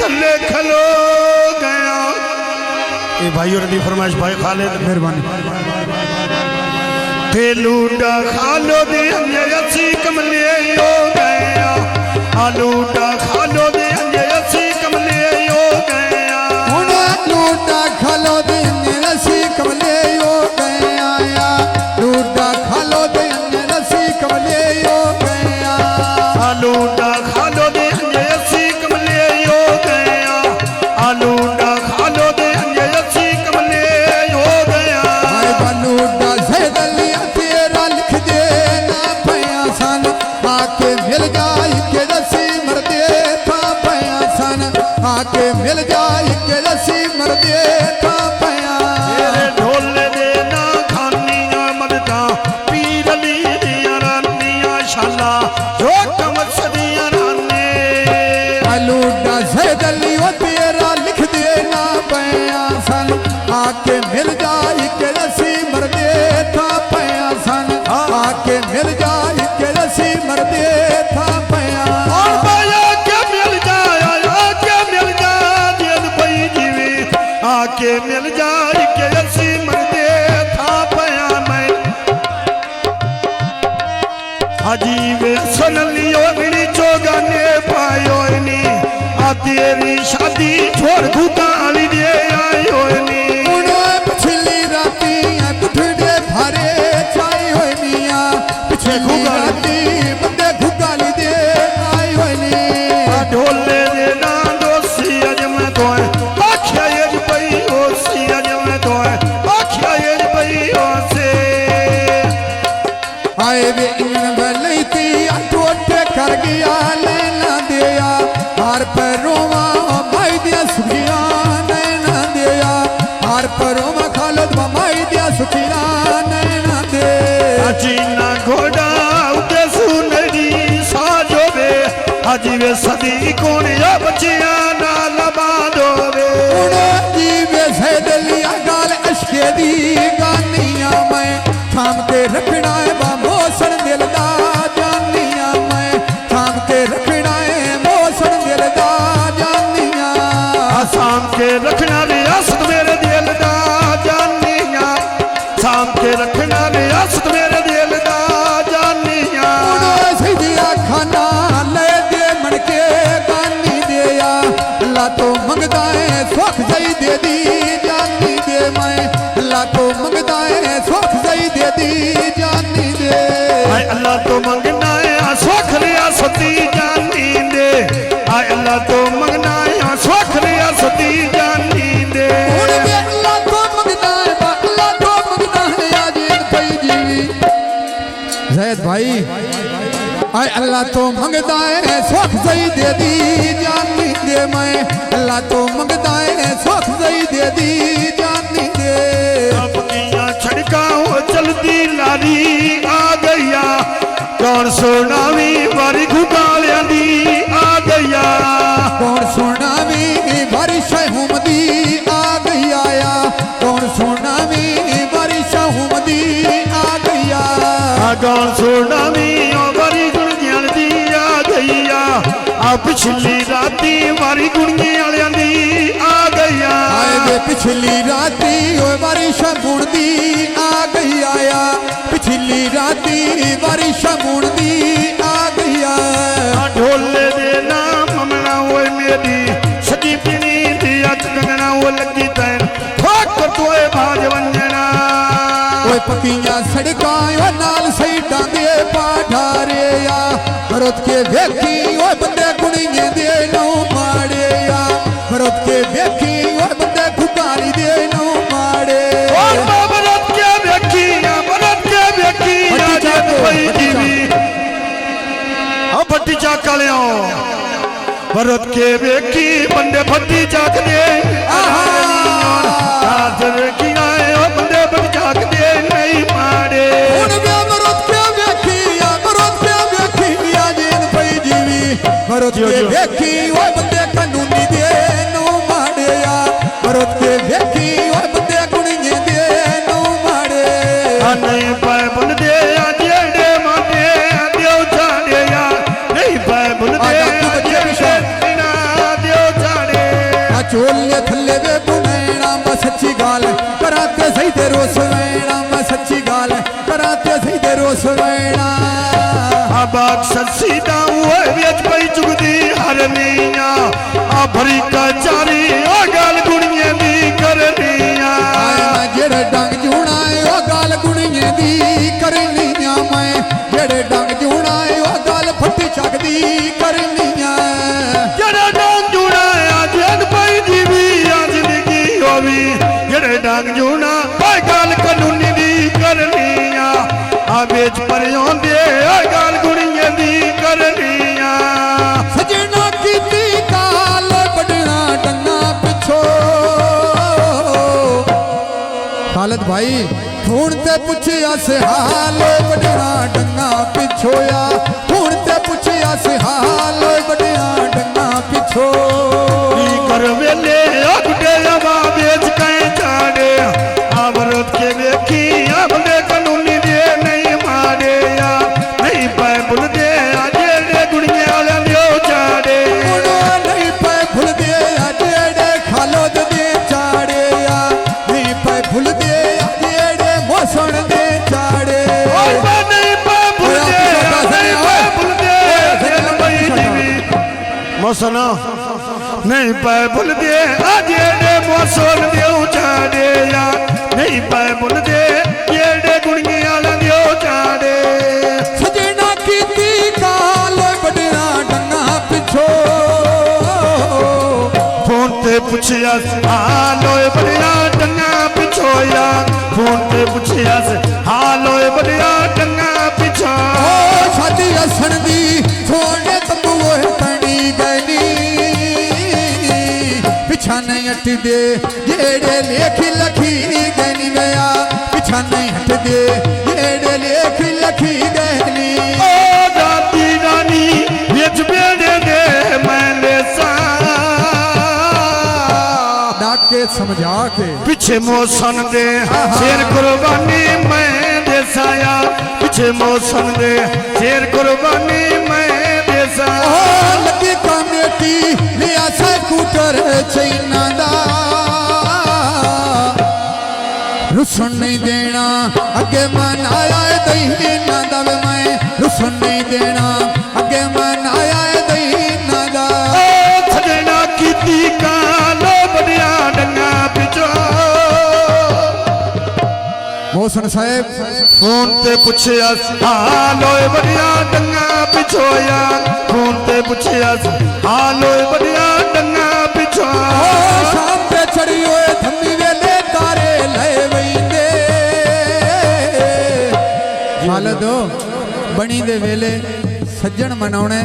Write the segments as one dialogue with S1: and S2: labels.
S1: थले खलो गया। ये भाई और दी फरमाइश भाई खालिद मेहरबानी। लूडा खालो दे असी कमले हो गया। लूडा खालो दे असी कमले हो गया।
S2: लूडा खालो दे असी कमले हो गया। लूडा खालो दे असी कमले हो गया।
S1: लूडा खालो दे असी कमले हो गया। लूडा खालो दे असी कमले हो गया।
S2: लूडा सैदलिया तेरा लिख दे ना पया सन आके मिल जाए के रसी मरदे था पया सन आके मिल जाए के रसी मरदे था पया।
S1: ढोले दे ना खानिया मरदा पीर अली दिया रानिया शाला जो कमर सदिया राने।
S2: लूडा सैदलिया तेरा लिख दे ना पया सन आके मिल जाए के रसी मरदे था पया सन आके मिल जाए के रसी मरदे था पया।
S1: आके मिल जाए भाई जीवी आके मिल जाए के असी मरदे था पया। मैं अजीब सुन लियो मेरी चोगाने पायो नी आ तेरी शादी छोड़ घुगाली दे आयो नी।
S2: पिछली राती कुठड़े भारे चाई होई निया पिछली राती बंदे घुगाली दे आई होई नी।
S1: ढोले दे ना दोसी अज मैं तो आख्या अज पई ओसी अज मैं तो आख्या अज पई ओसे।
S2: आए वे इन बलैती टोटे कर गया लेना दिया हार पर रोवा माई दिया सुखिया नैना दिया हार पर रोवा खालो माई दिया सुखिया नैना दे।
S1: चीना घोड़ा उते सुनरी साजो वे अजीवे सदी कौन या बचिया ना लबादो वे।
S2: जीवे सैदलिया गाल अशके दी गानिया मैं थाम के रखना है मोसन मिलदा जानिया मैं थाम के रखना है मोसन मिलदा जानिया।
S1: शाम के रखना रियासत मेरे दिल दा जानिया। शाम के रखना रियासत मेरे दिल दा जानिया।
S2: सीधिया खाना ले दे मन के गानी दिया अल्लाह तो मंगदा है सुख सही दे दी जानी दे मैं अल्लाह तो मंगदा है सुख सही दे दी जानी दे।
S1: आय अल्लाह तो मंगना है सुख रियासती जानी दे। आय अल्लाह तो मंगना है सुख रियासती जानी दे।
S2: अल्लाह तो मंगदा है अल्लाह तो मंगदा है आजीत भाई जीवी जैद भाई। आय अल्लाह तो मंगदा है सुख सही दे दी जानी दे मैं अल्लाह तो मंगदा है सुख सही दे दी जानी दे।
S1: अपनिया छड़का हो चलती लारी आ गया कौन सुनावी वारी घुगालियां दी आ गया।
S2: कौन सुनावी बारिश हुमदी आ गई आया कौन सुनावी बारिश हुमदी आ गया।
S1: कौन सुनावी वारी गुणगियां दी आ गईया। आ पिछली राती वारी गुणगियां दी आ गईया।
S2: पिछली राती बारिश मुड़दी आ गई आया पिछली राती बारिश मुड़दी आ गई।
S1: ढोले दे नाम ममना वो मेरी सजी पीनी दी अच कंगना वो लगी तैन ठोकर तोए भाज वंजना।
S2: पकिया सड़का नाल साइडा दे पाठारे आ मरद के वेखी बंदे कुड़िए दे नो माड़े आ मरद के वेखी बंदे खुकारी दे नो माड़े।
S1: मरद के वेखी भट्टी चाक लियो भरत के वेखी बंदे भट्टी चाक दे बंदे भट्टी चाक दे नहीं मारे।
S2: भरत के वेखी बंदे कानूनी दे नो माड़े आ भरत के वेखी बंदे कुड़िए दे नो माड़े।
S1: नहीं पाए बुल दे जेड़े माने दियो जाने या नहीं पाए बुल दे जेड़े ना दियो जाने
S2: ਵਿਚੋਲੇ ਥੱਲੇ ਵੇ ਗੁਨੈਣਾ ਮੈਂ ਸੱਚੀ ਗੱਲ ਕਰਾਂ ਤੇ ਸਹੀ ਤੇ ਰੋਸ ਵੈਣਾ ਮੈਂ ਸੱਚੀ ਗੱਲ ਕਰਾਂ ਤੇ ਸਹੀ ਤੇ ਰੋਸ ਵੈਣਾ
S1: ਬਾਗ ਸੱਸੀ ਦਾ ਉਹ ਵਿੱਚ ਪਈ ਚੁਗਦੀ ਹਰਨੀਆਂ ਆ ਭਰੀ ਕਚਾਰੀ ਉਹ ਗੱਲ ਗੁਣੀਆਂ ਦੀ ਕਰਨੀਆਂ
S2: ਮੈਂ ਜਿਹੜੇ ਡੰਗ ਜੂਣਾ ਏ ਉਹ ਗੱਲ ਗੁਣੀਆਂ ਦੀ ਕਰਨੀਆਂ ਮੈਂ ਜਿਹੜੇ ਡੰਗ ਜੂਣਾ ਏ ਉਹ ਗੱਲ ਫੱਟੀ ਚੱਕਦੀ ਕਰਨੀਆਂ
S1: ਜਿਹੜਾ ਡੰਗ ਜੂਣਾ ਆ ਜਨ ਪਈ ਜੀਵੀ ਆ ਜ਼ਿੰਦਗੀ ਹੋਵੀ ਜਿਹੜੇ ਡੰਗ ਜੂਣਾ ਉਹ ਗੱਲ ਕਾਨੂੰਨੀ ਦੀ ਕਰਨੀਆਂ ਆ ਵਿੱਚ ਪਰਿਆਉਂਦੇ ਉਹ ਗੱਲ ਗੁਣੀਆਂ ਦੀ ਕਰਨੀਆਂ
S2: ਸਜਣਾ ਕੀਤੀ ਕਾਲ ਵੱਡਣਾ ਡੰਗਾ ਪਿੱਛੋਂ ਖਾਲਦ ਭਾਈ ਹੁਣ ਤੇ ਪੁੱਛਿਆ ਸੇ ਹਾਲ ਵੱਡਣਾ ਡੰਗਾ ਪਿੱਛੋਂ ਆ ਹੁਣ ਤੇ ਪੁੱਛਿਆ ਸੇ ਹਾਲ ਵੱਡਣਾ ਡੰਗਾ ਪਿੱਛੋਂ
S1: ਕੀ ਕਰ ਵੇਲੇ ਆਗਡੇ ਆਵਾ ਵੇਚ ਕੈ ਚਾੜੇ ਆਵਰਤ ਕੇ ਵੇਖੀ ਆਵਲੇ ਕਾਨੂੰਨੀ ਦੇ ਨਹੀਂ ਮਾੜਿਆ ਨਹੀਂ ਪੈ ਭੁੱਲਦੇ ਆ ਜਿਹੜੇ ਗੁਣੀਆਂ ਵਾਲਿਆਂ ਦੇ ਉਹ ਚਾੜੇ
S2: ਹੁਣ ਨਹੀਂ ਪੈ ਭੁੱਲਦੇ ਆ ਜਿਹੜੇ ਖਾਲਦ ਦੇ ਚਾੜੇ ਆ ਨਹੀਂ ਪੈ ਭੁੱਲਦੇ ਆ ਜਿਹੜੇ ਮੋਸਣ ਦੇ ਚਾੜੇ
S1: ਓਏ ਮੈਂ ਨਹੀਂ ਪੈ ਭੁੱਲਦੇ ਨਹੀਂ ਪੈ ਭੁੱਲਦੇ ਦਿਲ ਬਈ ਜੀਵੀ ਮੋਸਨਾ ਨਹੀਂ ਪੈ ਭੁੱਲਦੇ ਆ ਜਿਹੜੇ ਮੋਸਣ ਦੇ ਉਹ ਚਾੜੇ ਆ ਨਹੀਂ ਪੈ ਭੁੱਲਦੇ ਜਿਹੜੇ ਗੁਣੀਆਂ ਵਾਲਿਆਂ ਦੇ ਉਹ ਚਾੜੇ
S2: ਸਜਣਾ ਕੀਤੀ ਕਾਲ ਵੱਡਣਾ ਡੰਗਾ ਪਿੱਛੋਂ
S1: ਫੋਨ ਤੇ ਪੁੱਛਿਆ ਹਾਲ ਓਏ ਬੜਿਆ ਡੰਗਾ ਪਿਛੋਇਆ ਫੋਨ ਤੇ ਪੁੱਛਿਆ ਹਾਲ ਓਏ ਬੜਿਆ ਡੰਗਾ ਪਿਛਾ
S2: ਓ ਸਾਡੀ ਅਸਣ ਦੀ ਸੋਹਣੇ ਤੰਬੂ ਓਏ ਤਣੀ ਗੈਨੀ ਪਿਛਾ ਨਹੀਂ ਹਟਦੇ ਜਿਹੜੇ ਲੇਖ ਲਖੀ ਗੈਨੀ ਵਿਆ ਪਿਛਾ ਨਹੀਂ ਹਟਦੇ ਜਿਹੜੇ ਲੇਖ ਲਖੀ ਗੈਨੀ
S1: ਓ ਦਾਦੀ ਰਾਨੀ ਵਿੱਚ ਬੇੜੇ ਦੇ ਮੈਂ ਲੈਸਾਂ
S2: ਡਾਕੇ ਸਮਝਾ ਕੇ
S1: ਪਿੱਛੇ ਮੋਸਨ ਦੇ ਸ਼ੇਰ ਕੁਰਬਾਨੀ ਮੈਂ ਦੇਸਾਇਆ ਪਿੱਛੇ ਮੋਸਨ ਦੇ ਸ਼ੇਰ ਕੁਰਬਾਨੀ ਮੈਂ ਦੇਸਾਂ
S2: ਓ ਲੱਗੀ ਕਮੇਟੀ ਲਿਆ ਸਕੂਟਰ ਚੈਨਾ ਦਾ ਰੁਸਣ ਨਹੀਂ ਦੇਣਾ ਅੱਗੇ ਮਨਾਇਆ ਦਹੀਨਾ ਦਾ ਵੇ ਮੈਂ ਰੁਸਣ ਨਹੀਂ ਦੇਣਾ ਅੱਗੇ ਮਨਾਇਆ ਦਹੀਨਾ ਦਾ
S1: ਓ ਸਜਣਾ ਕੀਤੀ ਕਾਲੋ ਬੜਿਆ ਡੰਗਾ ਪਿਛੋ
S2: ਮੋਸਨ ਸਾਹਿਬ
S1: ਫੋਨ ਤੇ ਪੁੱਛਿਆ ਹਾਲ ਓਏ ਬੜਿਆ ਡੰਗਾ ਪਿਛੋਇਆ ਫੋਨ ਤੇ ਪੁੱਛਿਆ ਹਾਲ ਓਏ ਬੜਿਆ ਡੰਗਾ ਪਿਛੋ
S2: ਓ ਸ਼ਾਮ ਤੇ ਚੜੀ ਓਏ ਧੰਮੀ ਵੇਲੇ ਤਾਰੇ ਲੈ ਵਈਂਦੇ ਹਾਲਦ ਬਣੀ ਦੇ ਵੇਲੇ ਸੱਜਣ ਮਨਾਉਣੇ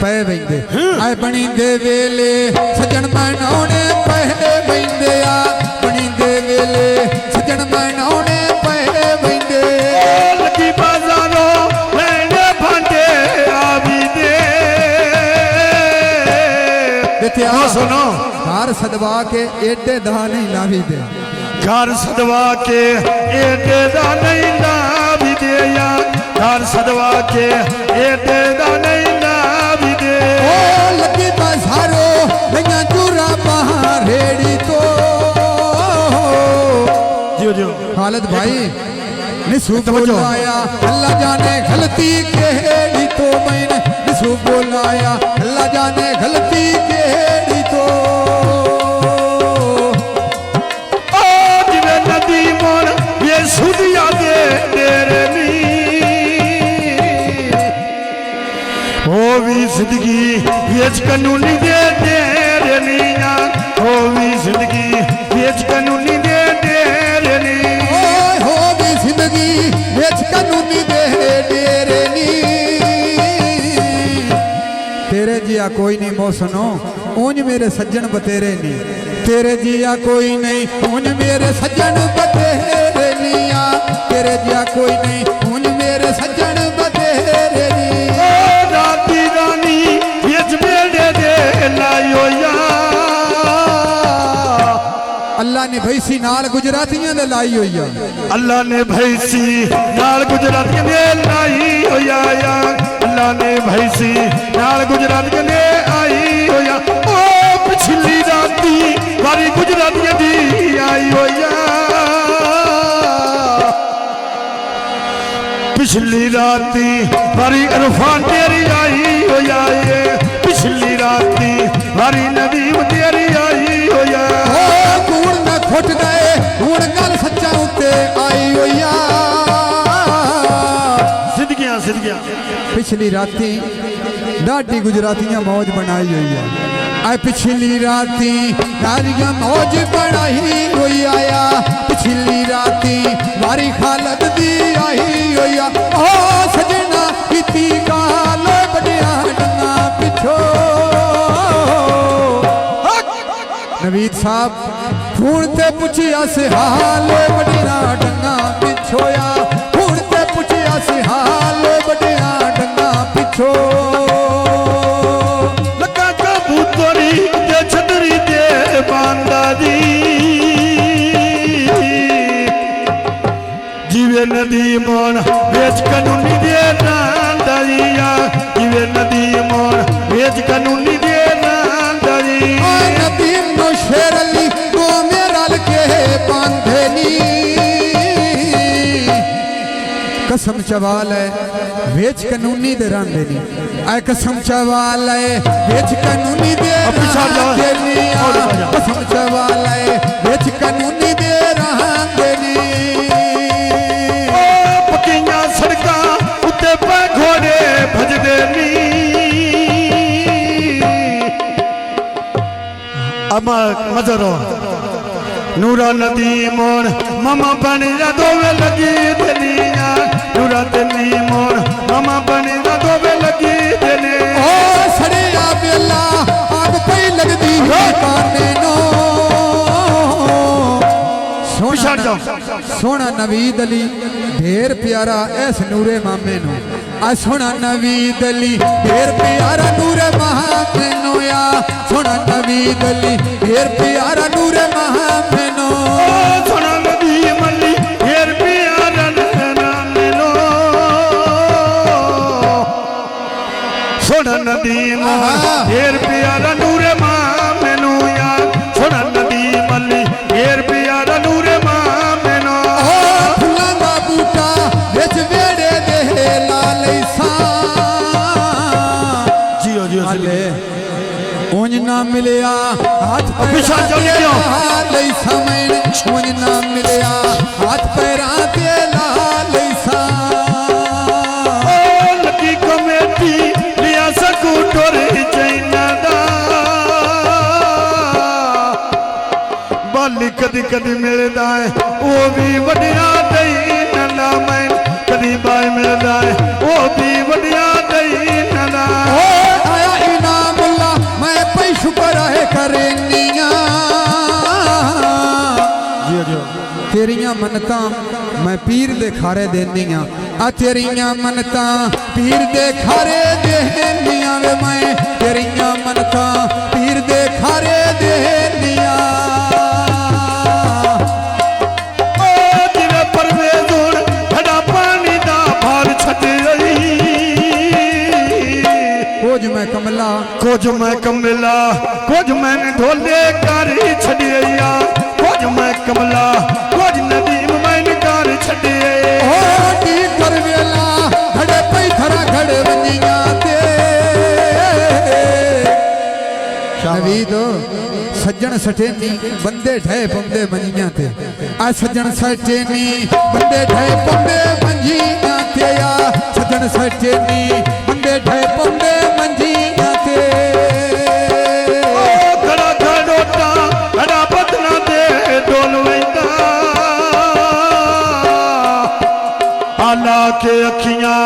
S2: ਪਏ ਵੈਂਦੇ ਆਏ ਬਣੀ ਦੇ ਵੇਲੇ ਸੱਜਣ ਮਨਾਉਣੇ ਪਏ ਵੈਂਦੇ ਆ ਬਣੀ ਦੇ ਵੇਲੇ ਸੱਜਣ ਮਨਾਉਣੇ ਪਏ ਵੈਂਦੇ
S1: ਲੱਗੀ ਬਾਜ਼ਾਰੋਂ ਲੈਣੇ ਭਾਂਡੇ ਆ ਵੀ ਦੇ
S2: ਦੇਖਿਆ
S1: ਸੁਣੋ
S2: ਘਰ ਸਦਵਾ ਕੇ ਏਡੇ ਦਾ ਨਹੀਂ ਲਾਵੀ ਦੇ
S1: ਘਰ ਸਦਵਾ ਕੇ ਏਡੇ ਦਾ ਨਹੀਂ ਲਾ ਵੀ ਦੇ ਯਾਰ ਘਰ ਸਦਵਾ ਕੇ ਏਡੇ ਦਾ ਨਹੀਂ ਲਾ ਵੀ ਦੇ
S2: ਓ ਲੱਗੀ ਬਾਜ਼ਾਰੋਂ ਲਈਆਂ ਚੂਰਾ ਬਾਹਰ ਰੇੜੀ ਤੋਂ
S1: ਜਿਉ ਜਿਉ
S2: ਖਾਲਦ भाई निसू बोलाया अल्लाह जाने गलती केड़ी तो मैंने निसू बोलाया अल्लाह जाने गलती केड़ी तो
S1: ओ जिवे नदी मोर ये सुदिया दे तेरे नी ओ भी जिंदगी विच कानूनी दे तेरे नीया ओ भी जिंदगी विच कानूनी दे तेरे नी
S2: ओए हो भी जिंदगी विच कानूनी दे डेरे नी तेरे जिया कोई नहीं मोसनो ऊंज मेरे सज्जन बतेरे नी तेरे जिया कोई नहीं ऊंज मेरे सज्जन बतेरे निया तेरे जिया कोई नहीं ऊंज मेरे सज्जन बतेरे नी
S1: ओ राती रानी विच बेड़े दे लायो या
S2: अल्लाह ने भैसी नाल गुजरातियां दे लाई हुई है
S1: अल्लाह ने भैसी नाल गुजरातियां दे लाई होया या अल्लाह ने भैसी नाल गुजरातियां दे आई होया ओ पिछली राती पिछली राती हरी अरफान तेरी आई हो जाए, पिछली राती हरी नदीम तेरी आई हो जाए।
S2: कूड़ न खुट गए हूं गल सच्चा उत्ते आई हो या
S1: सिद्धियां सिद्धियां
S2: पिछली राती डाडी गुजरातियां मौज बनाई हुई है। आ पिछली राती डाडियां मौज बनाई हुई आया, पिछली राती वारी खालद दी आई हुई आ। ओ सजना किती गाल बड़िया डंगा पिछो। नवीद साहब खून ते पुछिया से हाल बड़िया डंगा पिछोया, खून ते पुछिया से हाल बड़िया डंगा पिछो।
S1: लगा कबूतरी ते छतरी ते बांदा दी, जीवे नदी मोन बेच कानूनी दे नांदरिया, जीवे नदी मोन बेच कानूनी दे नांदरिया।
S2: नदी नो शेर अली गो मेरा के बांधे नी कसम चवाल है वेच कानूनी दे रांदे नी। आ कसम चवाल है वेच कानूनी दे रांदे नी, कसम चवाल है वेच कानूनी दे रांदे नी।
S1: पक्कियां सड़कां उत्ते पे घोड़े भजदे नी, अमा मजरो नूरा नदी मोन मामा बने जा दोवे लगी देनिया, नूरा नदी मोन मामा बने जा दोवे लगी देने।
S2: ओ सड़िया बेला आग पई लगदी है काने नो। सोना नवीद अली ढेर प्यारा ऐस नूरे मामे नो। आ सोना नवीद अली ढेर प्यारा नूरे मामे नो या, सोना नवीद अली ढेर प्यारा नूरे मामे नो।
S1: सोना नदी मल्ली ढेर प्यारा नामे नो, सोना नदी मोन ढेर प्यारा नूरे मामे नो या, सोना नदी मल्ली ढेर प्यारा नूरे मामे नो।
S2: फुल्लां दा बूटा विच वेड़े दे लाल सा
S1: जियो जियो
S2: हाले ऊंज ना मिलिया हाथ
S1: पिछा चल गयो
S2: लाल सा मैंने ऊंज ना मिलिया हाथ पैरां ते लाल सा।
S1: लकी कमेटी लिया सकूटर चाइना दा, बाली कदी कदी मिलदा है वो भी वडिया दई नंदा मैं, कदी बाई मिलदा है वो भी वडिया दई नंदा।
S2: आया इनामुल्ला मैं पई शुक्र है करनिया, तेरियां मनता मैं पीर दे खारे देनिया। आ तेरियां मनता पीर दे खारे देनिया वे मैं, तेरियां मनता पीर दे खारे देनिया।
S1: जिवे परवेज हुण खड़ा पानी दा भार छट रही,
S2: कुछ मैं कमला
S1: कुछ मैं कमला कुछ मैंने ढोले कारी छड़िया, कुछ मैं कमला कुछ नदीम मैंने कार छड़िए।
S2: टी कर वेला घड़े पई थरा घड़े वनिया ते नवीद सज्जन सटेनी बंदे ढे पंदे मंजियां ते। आ सज्जन सटेनी बंदे ढे पंदे मंजियां ते या, सज्जन सटेनी बंदे ढे पंदे मंजियां ते।
S1: घड़ा घड़ोटा घड़ा बदना दे डोल वैंदा, आला के अखियां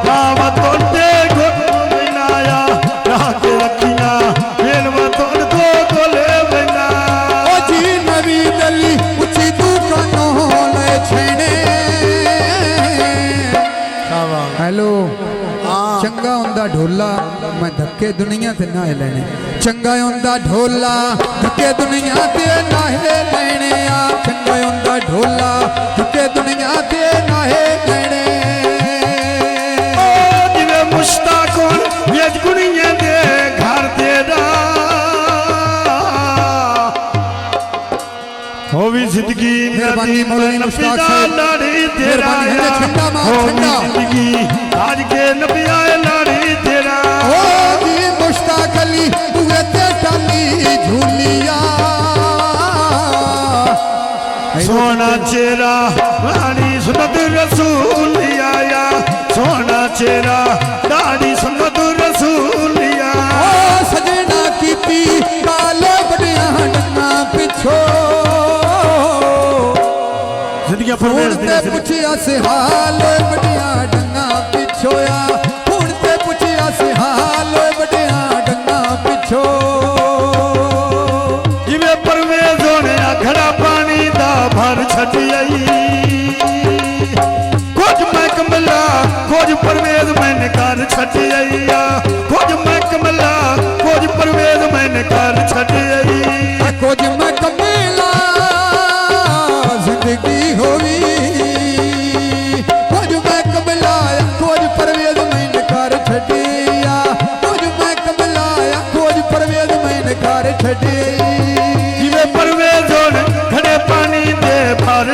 S1: राव तोड़े घुट बनाया, राह के अखियां बेलवा तोड़ दो गोले बना।
S2: ओ जी नवीद अली उची दुकानों ले छेने। हेलो चंगा हुंदा ढोला मैं धक्के दुनिया ते ना लेने, चंगा हुंदा ढोला धक्के दुनिया ते ना लेने आ, चंगा हुंदा ढोला धक्के दुनिया ते ना लेने।
S1: जिवे मुश्ताक वेज गुनिया दे घर तेरा, होवी जिंदगी
S2: मेहरबानी
S1: नदी
S2: मौलाना
S1: में
S2: मुश्ताक
S1: नबी
S2: साहब।
S1: लाड़ी तेरा
S2: मेहरबानी
S1: या
S2: है ठंडा मार
S1: होवी
S2: ठंडा।
S1: जिंदगी आज के नबी आए लाड़ी तेरा
S2: ओ जी मुश्ताक अली हुए ते टाली झूलिया
S1: सोना चेहरा रानी सुनत रसूल आया सोना चेहरा रानी सुनत रसूल आया
S2: ओ सजना कीती काले बड़िया डंगा पिछो
S1: जिंदगी
S2: हुण
S1: परवेज
S2: ते पुछिया से हाल बड़िया डंगा पिछोया हुण ते पुछिया से हाल बड़िया डंगा पिछो
S1: जिवे परवेज होने घड़ा पानी दा भर छट आई कुछ मैं कमला कुछ परवेज मैंने कर छट आई कुछ मैं कमला कुछ परवेज मैंने कर छट आई
S2: कुछ मैं कमेला जिंदगी होवी कुछ मैं कमलाया कुछ परवेज मैंने कर छड़िया कुछ मैं कमलाया कुछ परवेज मैंने कर छड़ी
S1: जिवे परवेज होने घड़े पानी दे भर